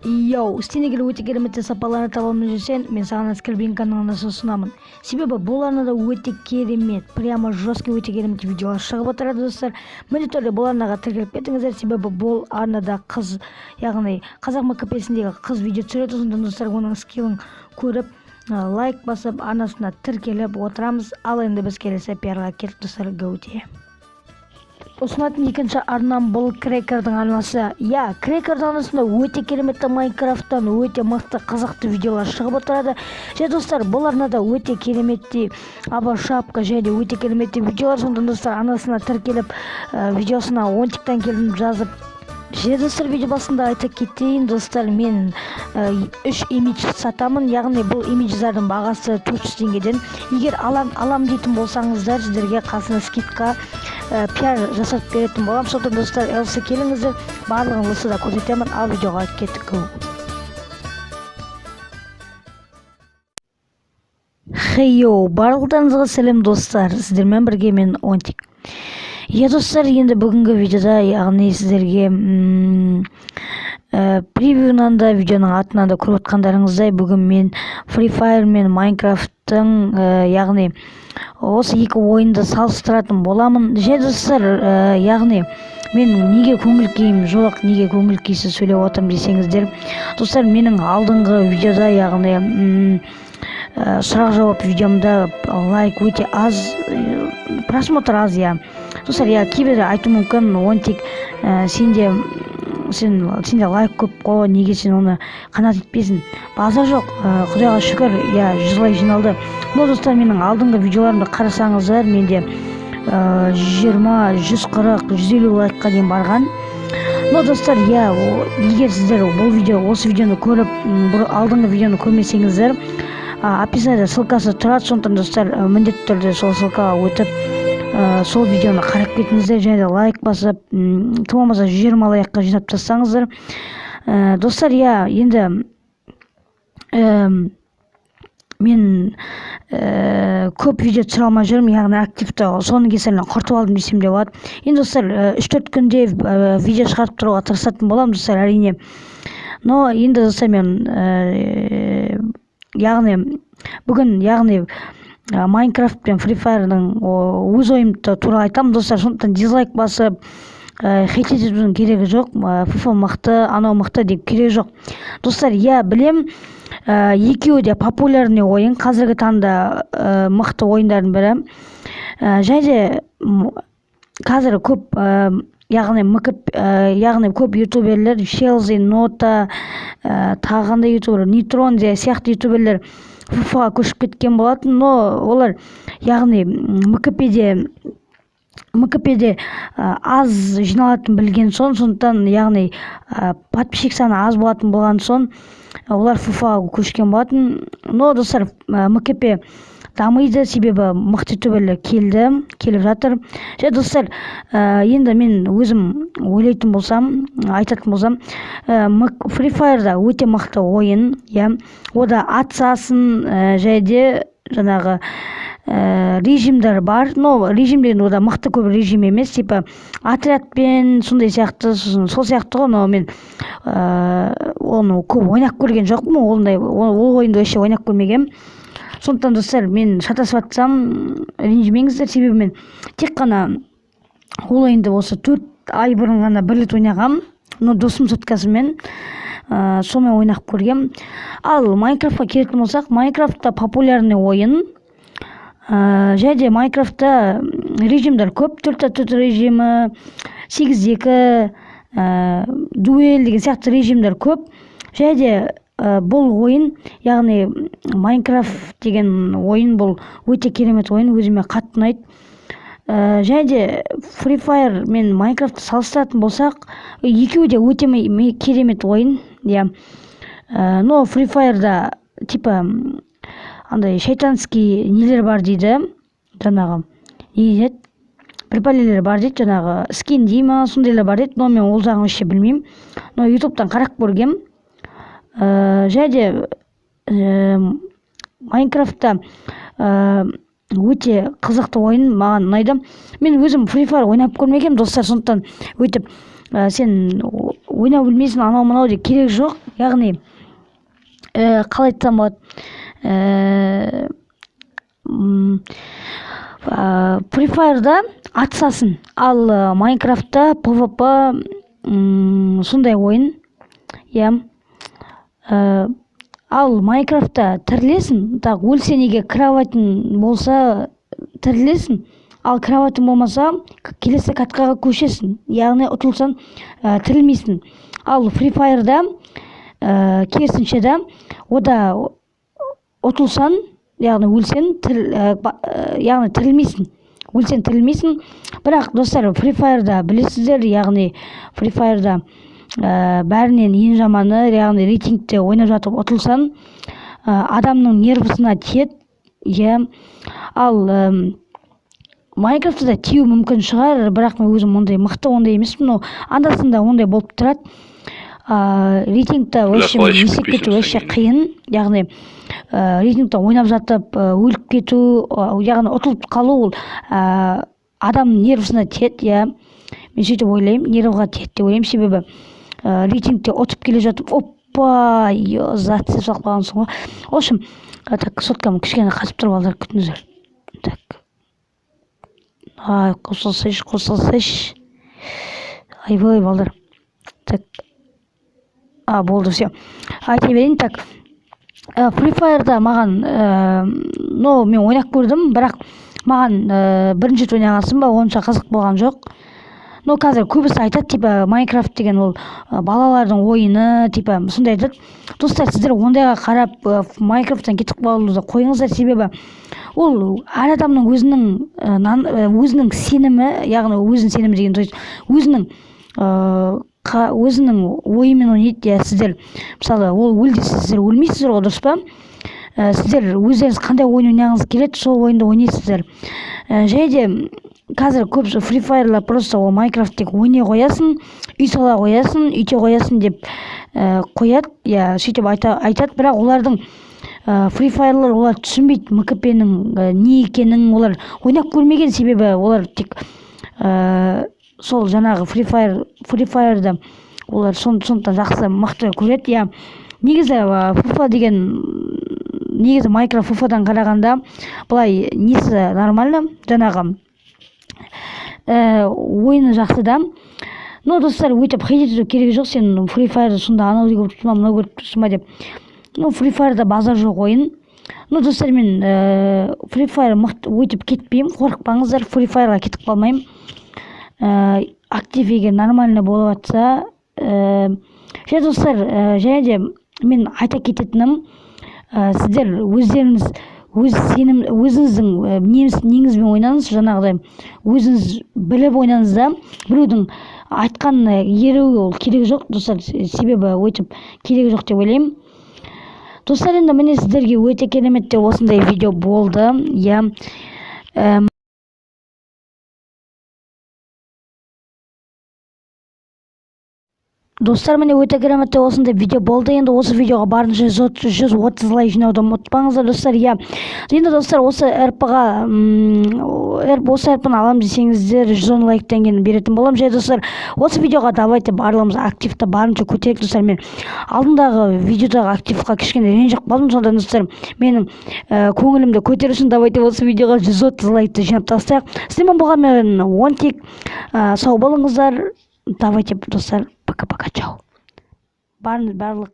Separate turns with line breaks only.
Йоу, сен егер өте керемет сапаларды таба алмай жүрсең, мен саған Аскербин каналына ұсынамын. Себебі бұл арнада өте керемет, прямо жесткий өте керемет видеолар шығып отырады достар. Міндетті түрде бұл арнаға тіркеліп кетіңіздер, себебі бұл арнада қыз, яғни қазақ МКП-сіндегі қыз видео түсіреді, сондықтан достар оның скиллін көріп, лайк басып, арнасына тіркеліп отырамыз. Ал енді біз келесі пиарға келіп достар, гауте. Ұсынатын екінші арнам бұл Крекердің арнасы. Крекердің арнасында өте кереметті Майнкрафттан өте мықты қызықты видеолар шығып отырады. Және достар, бұл арнада өте кереметті шапка және өте кереметті видеолар. Сондықтан достар, арнасына тіркеліп, видеосына онтиктен келдім жазып. Және достар, видео басында айта кетейін достар, мен 3 имидж сатамын, яғни бұл имидждердің бағасы 400 теңгеден. Егер алам дейтін болсаңыздар, сіздерге қасына скидка пиар жасап беретін болам. Сондықтан достар, әлсі келіңіздер, барлығын лысыда көрсетемін. Ал видеоға кеттік. Хейо, барлықтарыңызға сәлем достар, сіздермен бірге мен Онтик. Достар, енді бүгінгі видеода, яғни сіздерге превьюнан да, видеоның атынан да көріп отқандарыңыздай, бүгін мен Free Fire мен Minecraft'тың, яғни осы екі ойынды салыстыратын боламын. Достар, яғни мен неге көңіл күйім жоқ, неге көңіл күйсіз сөйлеп отырмын десеңіздер, достар, менің алдыңғы видеода, яғни сұрақ жауап видеомда лайк өте аз, просмотр аз. Достар, кейбір айту мүмкін, Онтик, сенде лайк көп қой, неге сен оны қанат етпесін? Базар жоқ, құдайға шүкір, 100 лайк жиналды. Но достар, менің алдыңғы видеоларымды қарасаңыздар, менде 120, 140, 150 лайкқа дейін барған. Но достар, егер сіздер осы видеоны көріп, алдыңғы видеоны көрмесеңіздер, описание ссылкасы тұрады. Сондықтан достар, міндетті түрде сол ссылкаға өтіп, сол видеоны қарап кетіңіздер, және де лайк басып, тым болмаса 120 лайкқа жинап тастаңыздар. Достар, енді мен көп видео түсіре алмай жүрмін, яғни активті соның кесірінен құртып алдым десем де болады. Енді достар, 3-4 күнде видео шығарып тұруға тырысатын боламын достар, әрине. Но енді достар, мен бүгін Minecraft пен Free Fire'ның өз ойымды туралы айтамын достар. Сондықтан дизлайк басып, хейт етудің керегі жоқ, FIFA мықты, анау мықты деп керегі жоқ. Достар, білем, екеуі де популярный ойын, қазіргі таңда мықты ойындардың бірі. Және де қазір көп, яғни көп ютуберлер, Шелзи, Нота, тағында ютубер, Нитрон сияқты ютуберлер FIFA-ға көшіп кеткен болатын, но олар, яғни МКП-де аз жиналатын білген сондықтан, яғни подписчик саны аз болған соң, олар FIFA-ға көшкен болатын. Но достар, МКП дамиды, себебі мықты ютуберлер келіп жатыр. Достар, енді мен өзім ойлайтын болсам, айтатын болсам, Free Fire'да өте мықты ойын, ода атсасын, жайде жаңағы режимдер бар, но режим деген ода мықты көп режим емес, типа отрядпен сондай сияқты, сол сияқты ғой, но мен оны көп ойнап көрген жоқпын, ол ойынды өше ойнап көрмегем. Сондықтан достар, мен шатасып атсам, ренжімеңіздер, себебі мен тек қана ол ойынды осы 4 ай бұрын ғана бір рет ойнағам, но досым соткасымен сонымен ойнап көргем. Ал Майнкрафтқа келетін болсақ, Майнкрафтта популярный ойын, және Майнкрафтта режимдер көп, 4-4 режимі, 8-2, дуэль деген сияқты режимдер көп. Және бұл ойын, яғни Майнкрафт деген ойын, бұл өте керемет ойын, өзіме қатты ұнайды. Және де Free Fire мен Minecraft'ты салыстыратын болсақ, екеуі де өте керемет ойын. Но Free Fire'да типа андай шайтанский нелер бар дейді, жаңағы припалилер бар дейді, жаңағы скин дейма, сондайлар бар дейді, но мен ол жағын ше білмеймін. Но ютубтан қарап көргем. Және де Майнкрафтта өте қызықты ойын, маған ұнайды. Мен өзім Free Fire ойнап көрмегем достар, сондықтан өйтіп сен ойнап білмейсің анау мынау деп керек жоқ. Яғни қалай айтсам болады, Free Fire'да атысасың, ал Майнкрафтта PvP сондай ойын. Ал Майнкрафтта тірілесің, так өлсе неге кроватың болса тірілесің, ал кроватың болмаса келесі каткаға көшесің, яғни ұтылсаң тірілмейсің. Ал Free Fire'да керісінше да ода ұтылсаң, яғни өлсең яғни тірілмейсің, өлсең тірілмейсің. Бірақ достар, Free Fire'да білесіздер, яғни Free Fire'да бәрінен ең жаманы, яғни рейтингте ойнап жатып ұтылсаң адамның нервісына тиеді. Ал Майнкрафтта тию мүмкін шығар, бірақ мен өзім ондай мықты ондай емеспін, но анда-санда ондай болып тұрады. Рейтингта есеп кету өте қиын, яғни рейтингта ойнап жатып өліп кету, яғни ұтылып қалу ол адам нервісіне тиеді. Мен сөйтіп ойлаймын, нервға тиеді деп ойлаймын, себебі рейтингте ұтып келе жатып, опа, зат сеп салып қалғансың ғой. В общем, так соткам кішкене қатып тұрып алдар, күтіңіздер. Так. Қосылсайш. Айбай балдар. Так. Болды, все. Айта берейін, так. Free Fire'да маған, мен ойнап көрдім, бірақ маған бірінші рет ойнағансым ба, онша қызық болған жоқ. Қазір көбісі айтады, типа Майнкрафт деген ол балалардың ойыны, типа сондай айтады. Достар, сіздер ондайға қарап Майнкрафттан кетіп қалуды қойыңыздар, себебі ол әр адамның өзінің сенімі, яғни өзінің сенімі деген, то есть өзінің ойымен ойнайды. Сіздер мысалы ол өлдесіз, сіздер өлмейсіздер ғой, дұрыс па? Сіздер өздеріңіз қандай ойын ойнағыңыз келеді, сол ойынды ойнайсыздар. Және де қазір көбісі Free Fire'ла просто ол Майнкрафт тек ойнай қоясың, үй сала қоясың, үйте қоясың деп қояды, сөйтіп айтады, бірақ олардың Free Fire'лар олар түсінбейді МКП-нің не екенін, олар ойнап көрмеген, себебі олар тек сол жаңағы Free Fire'да олар сондықтан жақсы мықты көреді. Негізі FIFA деген, негізі Майнкрафт FIFA-дан қарағанда былай несі нормально, жаңағы ойыны жақсы да. Но достар, өйтіп хейт ету керек жоқ, сен Free Fire'да сонда анау көріп тұрсың ба, мынау көріп тұрсың ба деп. Free Fire'да базар жоқ ойын. Достар, мен Free Fire мықты өйтіп кетпеймін, қорықпаңыздар, Free Fire'ға кетіп қалмаймын. Актив егер нормально болып жатса. Достар, және де мен айта кететінім, сіздер өзіңіздің неңізбен ойнаңыз, жаңағыдай өзіңіз біліп ойнаңыз да, біреудің айтқанына ереу ол керек жоқ, достар, себебі өйтіп керек жоқ деп ойлаймын. Достар, енді міне сіздерге өте керемет те осындай видео болды. Достар, міне өте керемет осындай видео болды. Енді осы видеоға барынша 130 лайк жинауды ұмытпаңыздар, достар. Енді достар, осы РП-ны алам десеңіздер 110 лайктан кейін беретін болам. Және достар, осы видеоға давайте барлығымыз активті барынша көтерейік, достар. Мен алдындағы видеодағы активқа кішкене ренжіп қалдым, сонда достар, менің көңілімді көтеру үшін давайте осы видеоға 130 лайкты жинап тастайық. Сіздермен болған мен Онтик, сау болыңыздар. Давайте, достар, пока-пока, чао. Барлық